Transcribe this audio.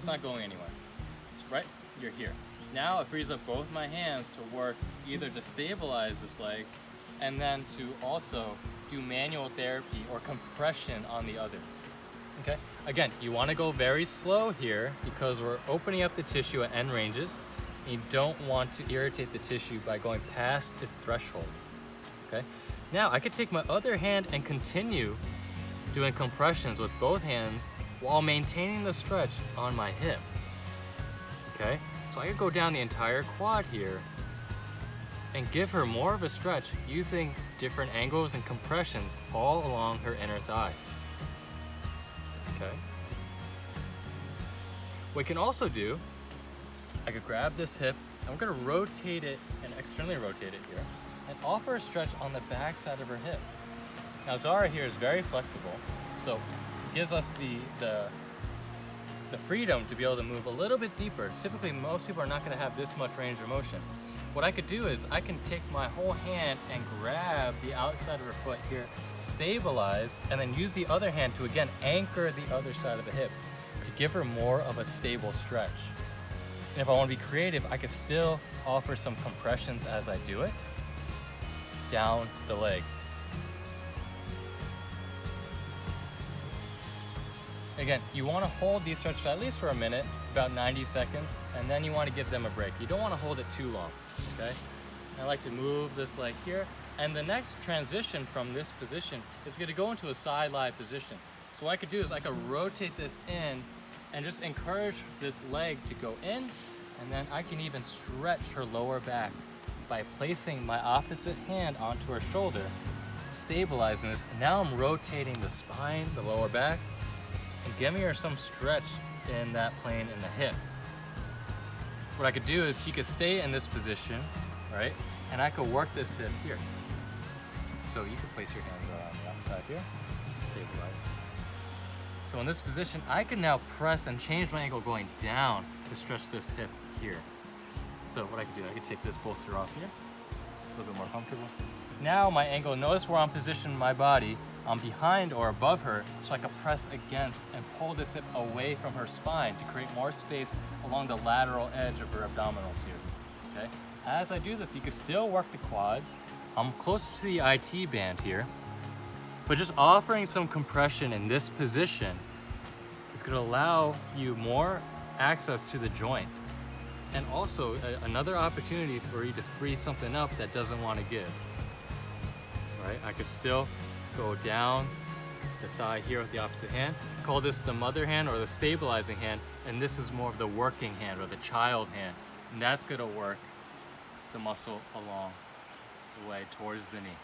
not going anywhere. It's right, you're here. Now it frees up both my hands to work either to stabilize this leg and then to also do manual therapy or compression on the other. Okay, again, you want to go very slow here because we're opening up the tissue at end ranges. And you don't want to irritate the tissue by going past its threshold. Okay, now I could take my other hand and continue doing compressions with both hands while maintaining the stretch on my hip. Okay, so I could go down the entire quad here and give her more of a stretch using different angles and compressions all along her inner thigh. Okay. What we can also do, I could grab this hip and we're gonna rotate it and externally rotate it here and offer a stretch on the back side of her hip. Now Zara here is very flexible, so it gives us the freedom to be able to move a little bit deeper. Typically, most people are not gonna have this much range of motion. What I could do is I can take my whole hand and grab the outside of her foot here, stabilize, and then use the other hand to again anchor the other side of the hip to give her more of a stable stretch. And if I want to be creative, I could still offer some compressions as I do it down the leg. Again, you want to hold these stretches at least for a minute, about 90 seconds, and then you want to give them a break. You don't want to hold it too long, okay? I like to move this leg here, and the next transition from this position is going to go into a side lie position. So what I could do is I could rotate this in and just encourage this leg to go in, and then I can even stretch her lower back by placing my opposite hand onto her shoulder, stabilizing this. Now I'm rotating the spine, the lower back, and giving her some stretch in that plane in the hip. What I could do is she could stay in this position, right? And I could work this hip here. So you could place your hands on the outside here, stabilize. So in this position, I can now press and change my angle going down to stretch this hip here. So what I could do, I could take this bolster off here, a little bit more comfortable. Now my angle, notice where I'm positioning my body. I'm behind or above her, so I can press against and pull this hip away from her spine to create more space along the lateral edge of her abdominals here, okay? As I do this, you can still work the quads. I'm close to the IT band here, but just offering some compression in this position is gonna allow you more access to the joint. And also another opportunity for you to free something up that doesn't wanna give, right? I could still go down the thigh here with the opposite hand. Call this the mother hand or the stabilizing hand, and this is more of the working hand or the child hand. And that's gonna work the muscle along the way towards the knee.